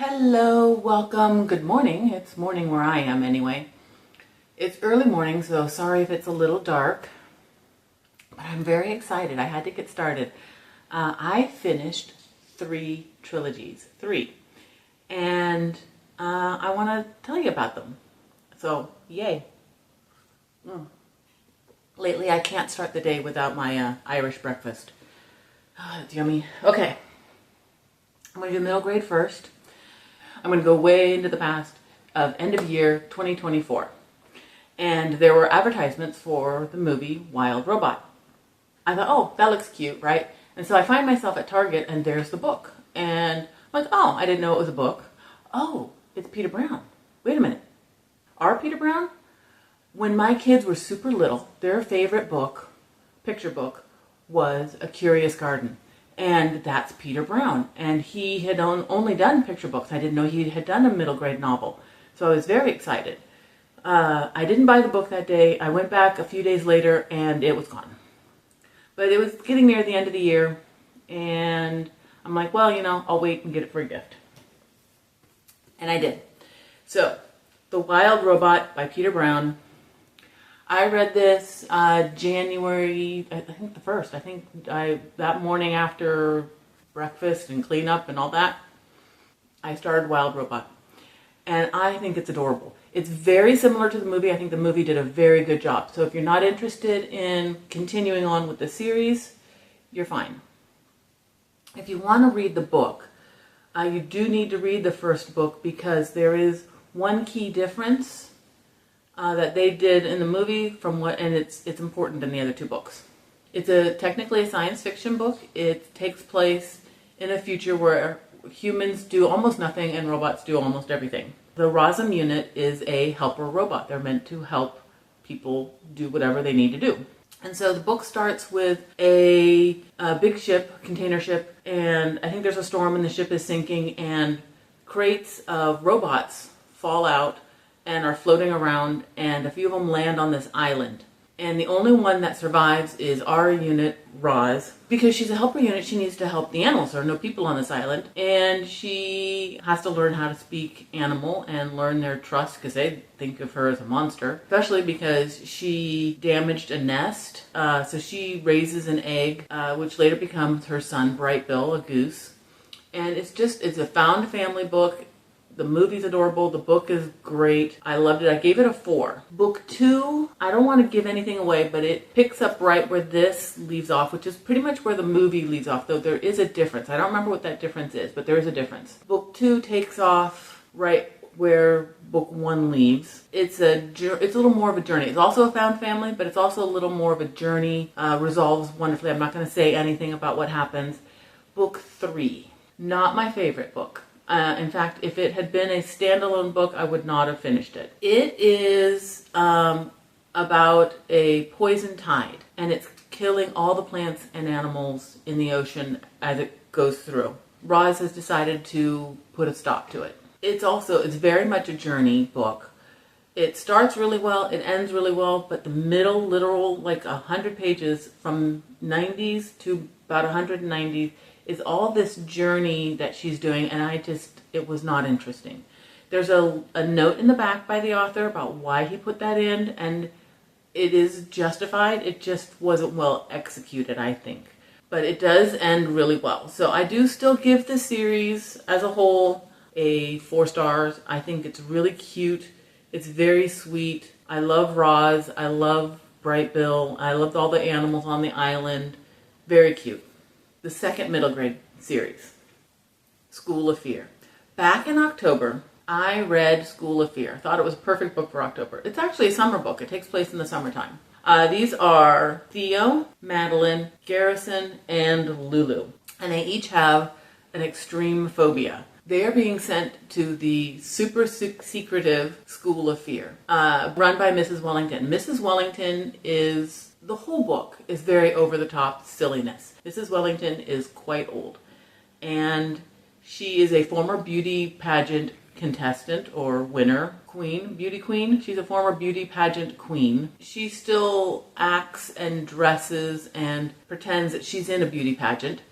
Hello, welcome, good morning. It's morning where I am anyway. It's early morning, so sorry if it's a little dark, but I'm very excited. I had to get started. I finished 3 trilogies, and I want to tell you about them. So, yay. Lately, I can't start the day without my Irish breakfast. Oh, it's yummy. Okay, I'm going to do middle grade first. I'm going to go way into the past of end of year 2024. And there were advertisements for the movie Wild Robot. I thought, oh, that looks cute, right? And so I find myself at Target and there's the book. And I'm like, oh, I didn't know it was a book. Oh, it's Peter Brown. Wait a minute. Our Peter Brown? When my kids were super little, their favorite book, picture book, was A Curious Garden. And that's Peter Brown. And he had only done picture books. I didn't know he had done a middle grade novel. So I was very excited. I didn't buy the book that day. I went back a few days later and it was gone. But it was getting near the end of the year. And I'm like, well, I'll wait and get it for a gift. And I did. So, The Wild Robot by Peter Brown. I read this January, I think the 1st. I think that morning after breakfast and cleanup and all that, I started Wild Robot. And I think it's adorable. It's very similar to the movie. I think the movie did a very good job. So if you're not interested in continuing on with the series, you're fine. If you want to read the book, you do need to read the first book because there is one key difference that they did in the movie and it's important in the other 2 books. It's technically a science fiction book. It takes place in a future where humans do almost nothing and robots do almost everything. The ROSM unit is a helper robot. They're meant to help people do whatever they need to do. And so the book starts with a big ship, container ship, and I think there's a storm and the ship is sinking and crates of robots fall out and are floating around, and a few of them land on this island. And the only one that survives is our unit, Roz. Because she's a helper unit, she needs to help the animals. There are no people on this island. And she has to learn how to speak animal and learn their trust because they think of her as a monster. Especially because she damaged a nest. So she raises an egg, which later becomes her son, Bright Bill, a goose. And it's a found family book. The movie's adorable. The book is great. I loved it. I gave it a 4. Book 2, I don't want to give anything away, but it picks up right where this leaves off, which is pretty much where the movie leaves off, though there is a difference. I don't remember what that difference is, but there is a difference. Book 2 takes off right where book 1 leaves. It's a little more of a journey. It's also a found family, but it's also a little more of a journey. Resolves wonderfully. I'm not going to say anything about what happens. Book 3, not my favorite book. In fact, if it had been a standalone book, I would not have finished it. It is about a poison tide, and it's killing all the plants and animals in the ocean as it goes through. Roz has decided to put a stop to it. It's very much a journey book. It starts really well, it ends really well, but the middle, literal, 100 pages from 90s to about 190 is all this journey that she's doing, and it was not interesting. There's a note in the back by the author about why he put that in, and it is justified. It just wasn't well executed, I think. But it does end really well. So I do still give the series as a whole a 4 stars. I think it's really cute. It's very sweet. I love Roz. I love Bright Bill. I loved all the animals on the island. Very cute. The second middle grade series, School of Fear. Back in October, I read School of Fear. I thought it was a perfect book for October. It's actually a summer book. It takes place in the summertime. These are Theo, Madeline, Garrison, and Lulu. And they each have an extreme phobia. They are being sent to the super secretive School of Fear, run by Mrs. Wellington. Mrs. Wellington the whole book is very over-the-top silliness. Mrs. Wellington is quite old, and she is a former beauty pageant contestant or winner, beauty queen. She's a former beauty pageant queen. She still acts and dresses and pretends that she's in a beauty pageant.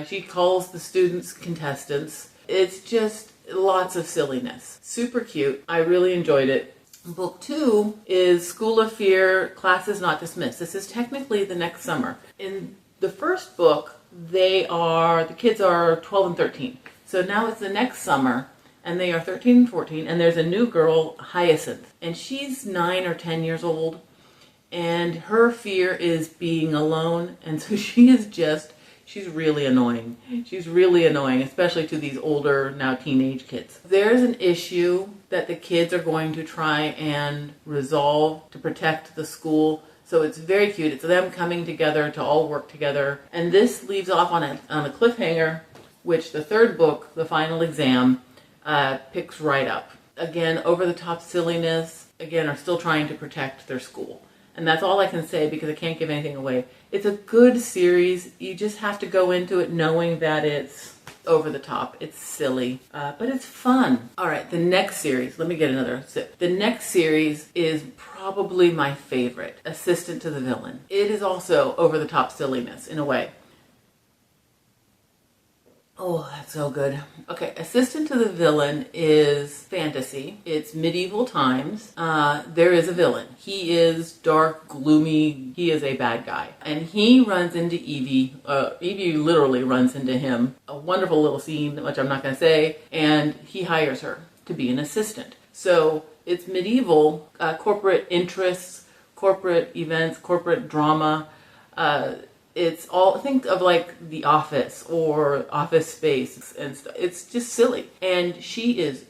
She calls the students contestants. It's just lots of silliness. Super cute. I really enjoyed it. Book 2 is School of Fear, Classes Not Dismissed. This is technically the next summer. In the first book, the kids are 12 and 13. So now it's the next summer, and they are 13 and 14, and there's a new girl, Hyacinth, and she's 9 or 10 years old, and her fear is being alone, and so she's really annoying. She's really annoying, especially to these older, now teenage kids. There's an issue that the kids are going to try and resolve to protect the school. So it's very cute. It's them coming together to all work together. And this leaves off on a cliffhanger, which the third book, The Final Exam, picks right up. Again, over-the-top silliness. Again, are still trying to protect their school. And that's all I can say because I can't give anything away. It's a good series. You just have to go into it knowing that it's over the top. It's silly, but it's fun. All right, the next series. Let me get another sip. The next series is probably my favorite, Assistant to the Villain. It is also over the top silliness in a way. Oh, that's so good. Okay, Assistant to the Villain is fantasy. It's medieval times. There is a villain. He is dark, gloomy. He is a bad guy. And he runs into Evie. Evie literally runs into him. A wonderful little scene, which I'm not going to say. And he hires her to be an assistant. So it's medieval, corporate interests, corporate events, corporate drama. It's all, think of like The Office or Office Space and stuff. It's just silly. And she is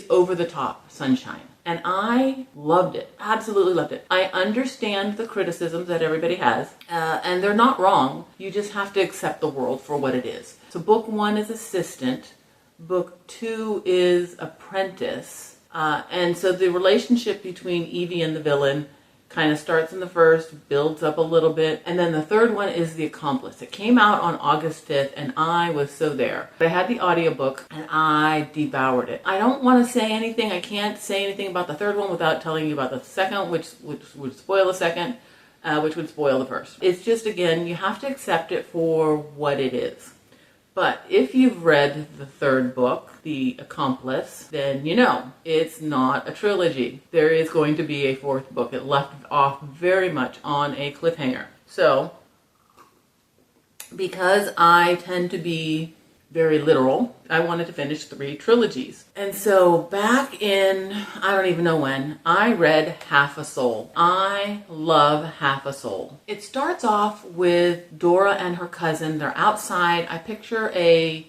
over the top sunshine. And I loved it. Absolutely loved it. I understand the criticisms that everybody has, and they're not wrong. You just have to accept the world for what it is. So book 1 is Assistant. Book 2 is Apprentice. And so the relationship between Evie and the villain kind of starts in the first, builds up a little bit, and then the third one is The Accomplice. It came out on August 5th, and I was so there. I had the audiobook, and I devoured it. I don't want to say anything. I can't say anything about the third one without telling you about the second, which would spoil the second, which would spoil the first. It's just, again, you have to accept it for what it is. But if you've read the third book, The Accomplice, then you know it's not a trilogy. There is going to be a fourth book. It left off very much on a cliffhanger. So, because I tend to be very literal, I wanted to finish 3 trilogies. And so back in, I don't even know when, I read Half a Soul. I love Half a Soul. It starts off with Dora and her cousin. They're outside. I picture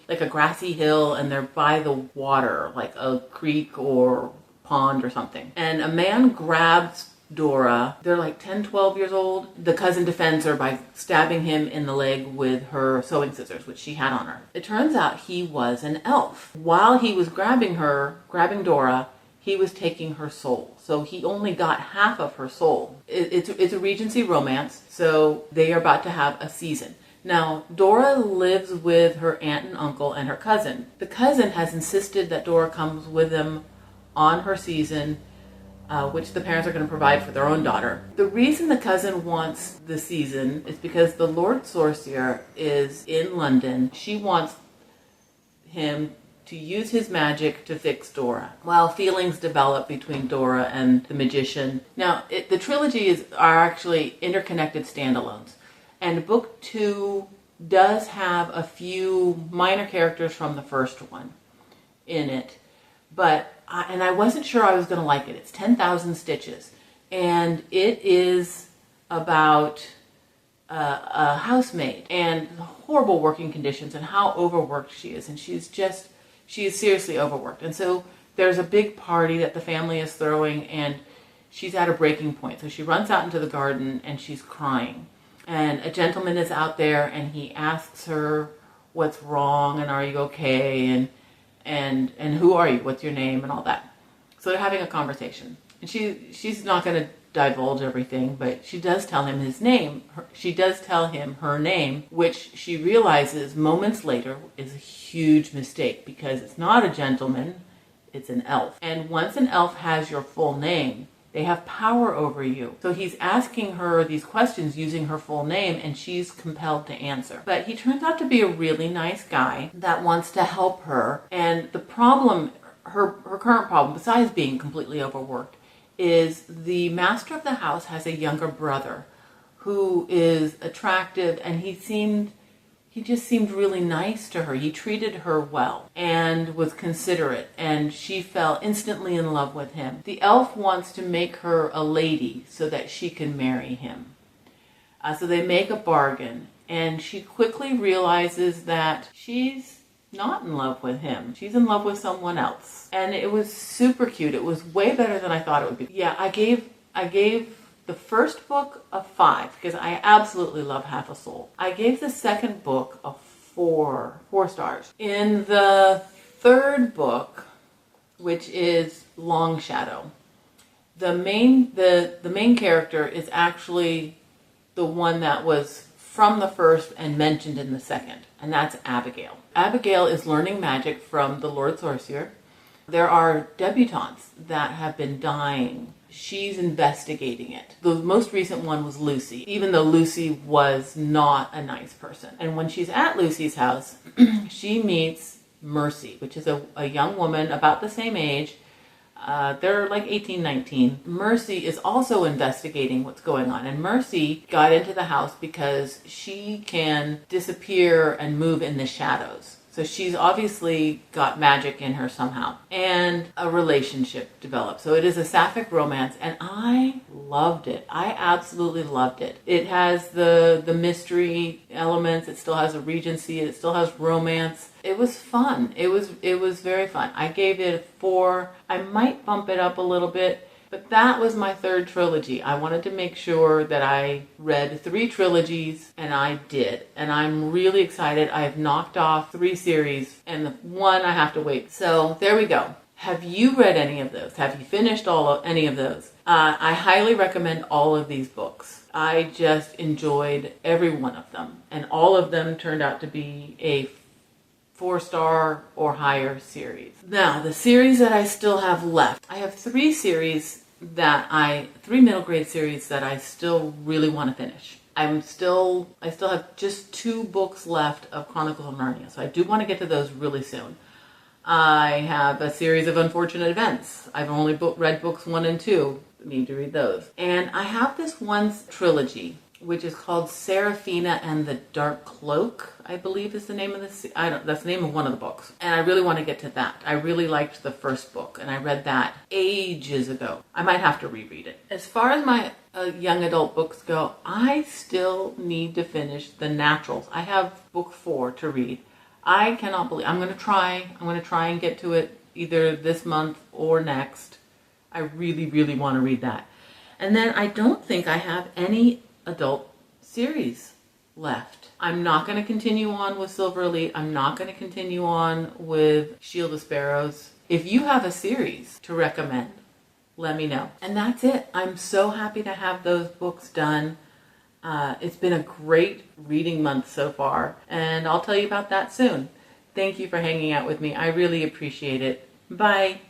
like a grassy hill, and they're by the water, like a creek or pond or something. And a man grabs Dora. They're like 10, 12 years old. The cousin defends her by stabbing him in the leg with her sewing scissors, which she had on her. It turns out he was an elf. While he was grabbing Dora, he was taking her soul. So he only got half of her soul. It's a Regency romance, so they are about to have a season. Now, Dora lives with her aunt and uncle and her cousin. The cousin has insisted that Dora comes with them on her season, which the parents are going to provide for their own daughter. The reason the cousin wants the season is because the Lord Sorcerer is in London. She wants him to use his magic to fix Dora, while feelings develop between Dora and the magician. Now, the trilogy are actually interconnected standalones, and book 2 does have a few minor characters from the first one in it, but I wasn't sure I was going to like it. It's 10,000 Stitches, and it is about a housemaid and the horrible working conditions and how overworked she is, and she is seriously overworked. And so there's a big party that the family is throwing, and she's at a breaking point. So she runs out into the garden, and she's crying, and a gentleman is out there, and he asks her what's wrong, and are you okay, and who are you? What's your name? And all that. So they're having a conversation. And she's not going to divulge everything, but she does tell him his name. She does tell him her name, which she realizes moments later is a huge mistake, because it's not a gentleman, it's an elf. And once an elf has your full name, They have power over you. So he's asking her these questions using her full name, and she's compelled to answer. But he turns out to be a really nice guy that wants to help her. And the problem, her current problem, besides being completely overworked, is the master of the house has a younger brother who is attractive, and he just seemed really nice to her. He treated her well and was considerate, and she fell instantly in love with him. The elf wants to make her a lady so that she can marry him. So they make a bargain, and she quickly realizes that she's not in love with him. She's in love with someone else. And it was super cute. It was way better than I thought it would be. Yeah, I gave the first book a 5 because I absolutely love Half a Soul. I gave the second book a 4 stars. In the third book, which is Long Shadow, the main character is actually the one that was from the first and mentioned in the second, and that's Abigail. Abigail is learning magic from the Lord Sorcerer. There are debutantes that have been dying. She's investigating it. The most recent one was Lucy, even though Lucy was not a nice person. And when she's at Lucy's house, she meets Mercy, which is a young woman about the same age. They're like 18, 19. Mercy is also investigating what's going on. And Mercy got into the house because she can disappear and move in the shadows. So she's obviously got magic in her somehow. And a relationship developed. So it is a sapphic romance, and I loved it. I absolutely loved it. It has the mystery elements. It still has a regency. It still has romance. It was fun. It was very fun. I gave it a 4. I might bump it up a little bit. But that was my third trilogy. I wanted to make sure that I read 3 trilogies, and I did. And I'm really excited. I have knocked off 3 series, and the one I have to wait. So there we go. Have you read any of those? Have you finished any of those? I highly recommend all of these books. I just enjoyed every one of them. And all of them turned out to be a 4-star or higher series. Now, the series that I still have left. I have 3 middle grade series that I still really want to finish. I still have just 2 books left of Chronicles of Narnia, so I do want to get to those really soon. I have a series of Unfortunate Events. I've only read books 1 and 2. Need to read those. And I have this one trilogy, which is called Seraphina and the Dark Cloak, I believe is the name of that's the name of one of the books. And I really want to get to that. I really liked the first book, and I read that ages ago. I might have to reread it. As far as my young adult books go, I still need to finish The Naturals. I have book 4 to read. I cannot believe, I'm going to try and get to it either this month or next. I really, really want to read that. And then I don't think I have any adult series left. I'm not going to continue on with Silver Elite. I'm not going to continue on with Shield of Sparrows. If you have a series to recommend, let me know. And that's it. I'm so happy to have those books done. It's been a great reading month so far, and I'll tell you about that soon. Thank you for hanging out with me. I really appreciate it. Bye.